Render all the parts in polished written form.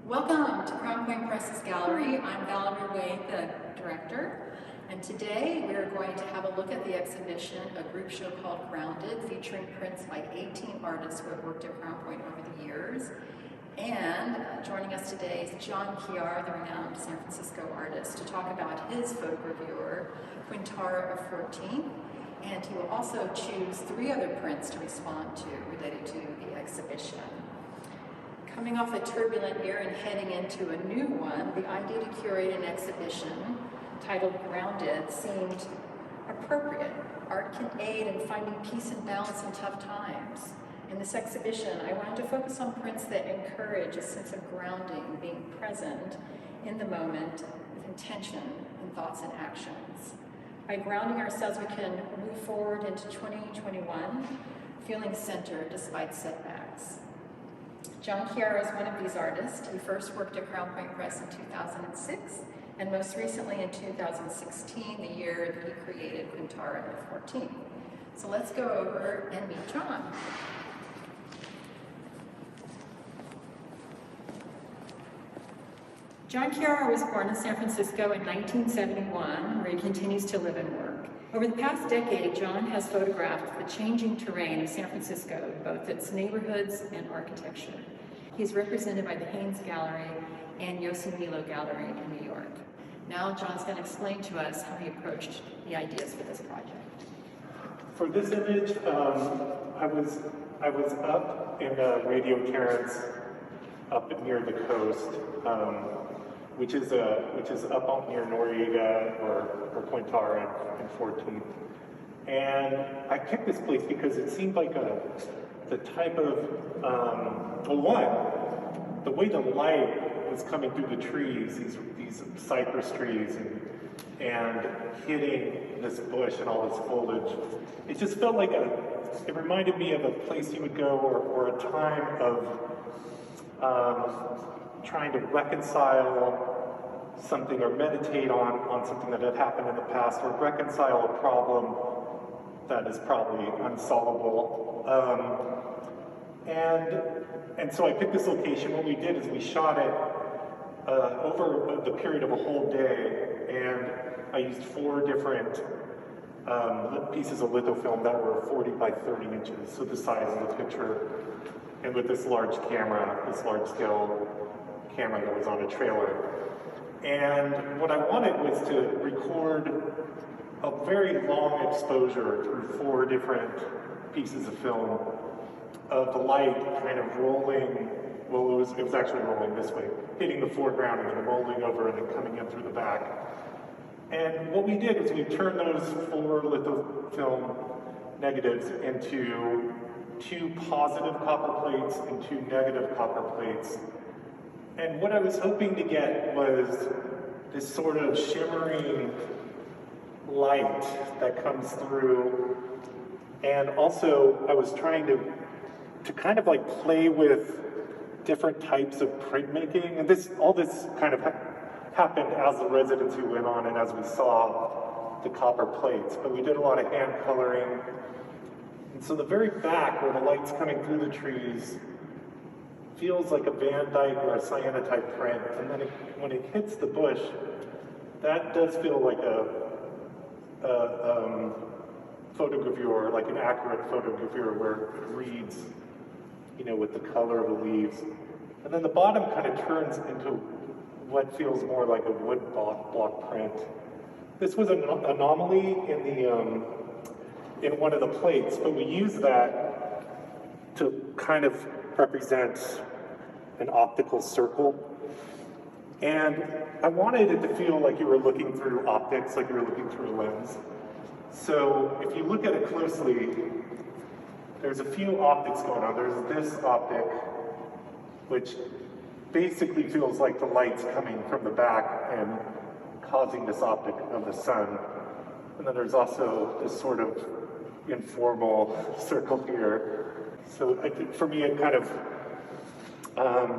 Welcome to Crown Point Press's gallery. I'm Valerie Wade, the director, and today we're going to have a look at the exhibition, a group show called Grounded, featuring prints by 18 artists who have worked at Crown Point over the years. And joining us today is John Chiara, the renowned San Francisco artist, to talk about his photogravure, Quintara of 14. And he will also choose 3 other prints to respond to related to the exhibition. Coming off a turbulent year and heading into a new one, the idea to curate an exhibition titled Grounded seemed appropriate. Art can aid in finding peace and balance in tough times. In this exhibition, I wanted to focus on prints that encourage a sense of grounding, being present in the moment with intention in thoughts and actions. By grounding ourselves, we can move forward into 2021, feeling centered despite setbacks. John Chiara is one of these artists. He first worked at Crown Point Press in 2006, and most recently in 2016, the year that he created Quintara of 14. So let's go over and meet John. John Chiara was born in San Francisco in 1971, where he continues to live and work. Over the past decade, John has photographed the changing terrain of San Francisco, both its neighborhoods and architecture. He's represented by the Haynes Gallery and Yosemite Gallery in New York. Now John's going to explain to us how he approached the ideas for this project. For this image, I was up in Radio Terrace, up near the coast, which is up near Noriega or Quintara and 14th. And I picked this place because it seemed like the type of, the way the light was coming through the trees, these cypress trees, and hitting this bush and all this foliage, it just felt like it reminded me of a place you would go or a time of trying to reconcile something or meditate on something that had happened in the past, or reconcile a problem that is probably unsolvable. And so I picked this location. What we did is we shot it over the period of a whole day, and I used 4 different pieces of lithofilm that were 40 by 30 inches, so the size of the picture, and with this large camera, this large scale camera that was on a trailer. And what I wanted was to record a very long exposure through 4 different pieces of film of the light kind of rolling, well, it was actually rolling this way, hitting the foreground and then rolling over and then coming in through the back. And what we did is we turned those 4 lithofilm negatives into 2 positive copper plates and 2 negative copper plates. And what I was hoping to get was this sort of shimmering light that comes through. And also, I was trying to kind of like play with different types of printmaking. And all this kind of happened as the residency went on and as we saw the copper plates. But we did a lot of hand coloring. And so the very back, where the light's coming through the trees, feels like a Van Dyke or a cyanotype print, and then when it hits the bush, that does feel like a photogravure, like an accurate photogravure where it reads, with the color of the leaves. And then the bottom kind of turns into what feels more like a wood block print. This was an anomaly in one of the plates, but we used that to kind of represent an optical circle. And I wanted it to feel like you were looking through optics, like you were looking through a lens. So if you look at it closely, there's a few optics going on. There's this optic, which basically feels like the light's coming from the back and causing this optic of the sun. And then there's also this sort of informal circle here. So for me, it kind of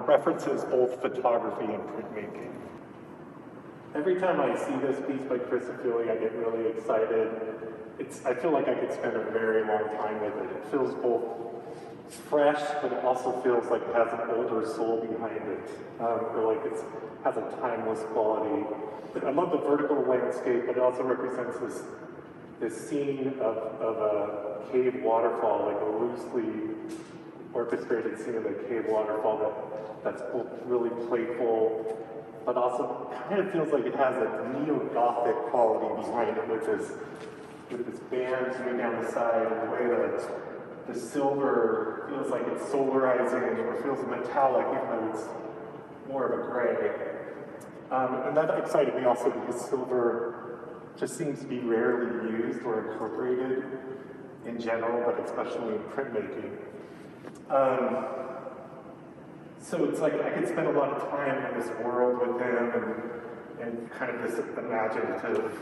references both photography and printmaking. Every time I see this piece by Chris Ofili, I get really excited. I feel like I could spend a very long time with it. It feels both it's fresh, but it also feels like it has an older soul behind it, or like it has a timeless quality. I love the vertical landscape, but it also represents this scene of a cave waterfall, like a loosely orchestrated scene of a cave waterfall that's both really playful, but also kind of feels like it has a neo-Gothic quality behind it, with this band coming down the side, and the way that the silver feels like it's solarizing or feels metallic, even though it's more of a gray. And that excited me also because silver just seems to be rarely used or incorporated in general, but especially in printmaking. So it's like I could spend a lot of time in this world with him and kind of this imaginative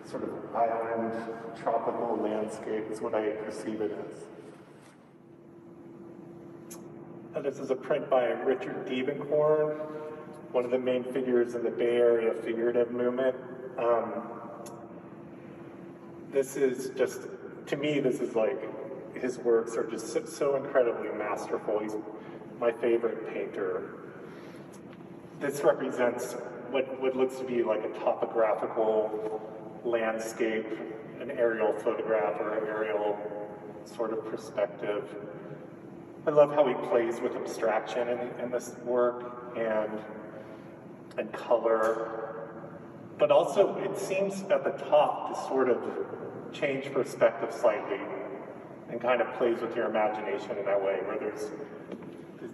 sort of island tropical landscape is what I perceive it as. And this is a print by Richard Diebenkorn, one of the main figures in the Bay Area figurative movement. This is just, to me, this is like, his works are just so incredibly masterful. He's my favorite painter. This represents what looks to be like a topographical landscape, an aerial photograph or an aerial sort of perspective. I love how he plays with abstraction in this work and color, but also it seems at the top to sort of change perspective slightly and kind of plays with your imagination in that way, where there's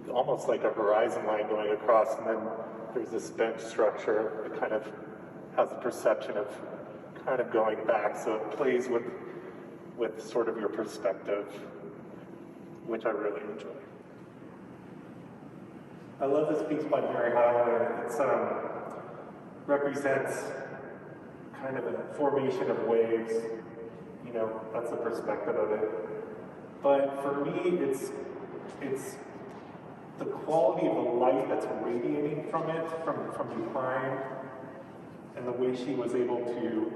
almost like a horizon line going across, and then there's this bench structure that kind of has the perception of kind of going back, so it plays with sort of your perspective, which I really enjoy. I love this piece by Mary Heilmann. It represents kind of a formation of waves. You know, that's the perspective of it. But for me, it's the quality of the light that's radiating from it, from behind, and the way she was able to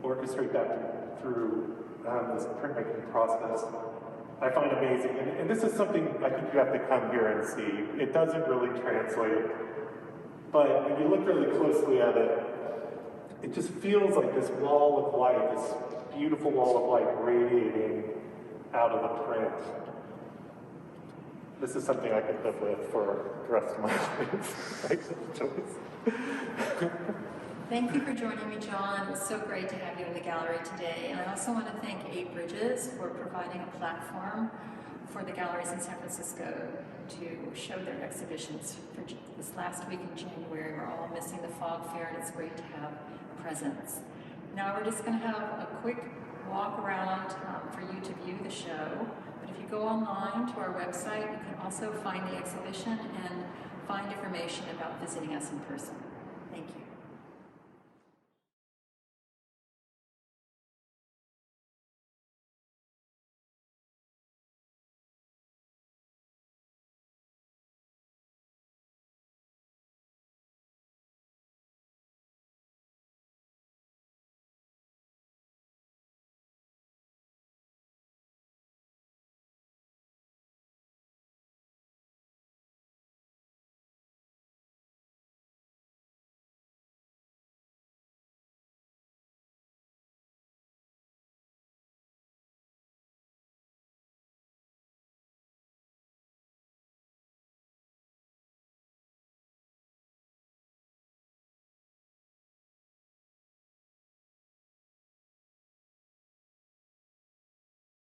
orchestrate that through this printmaking process, I find amazing. And this is something I think you have to come here and see. It doesn't really translate, but when you look really closely at it, it just feels like this wall of light, this beautiful wall of light radiating out of the print. This is something I could live with for the rest of my life. Thank you for joining me, John. It was so great to have you in the gallery today. And I also want to thank 8 Bridges for providing a platform for the galleries in San Francisco to show their exhibitions for this last week in January. We're all missing the Fog Fair, and it's great to have a presence. Now we're just going to have a quick walk around for you to view the show. But if you go online to our website, you can also find the exhibition and find information about visiting us in person. Thank you.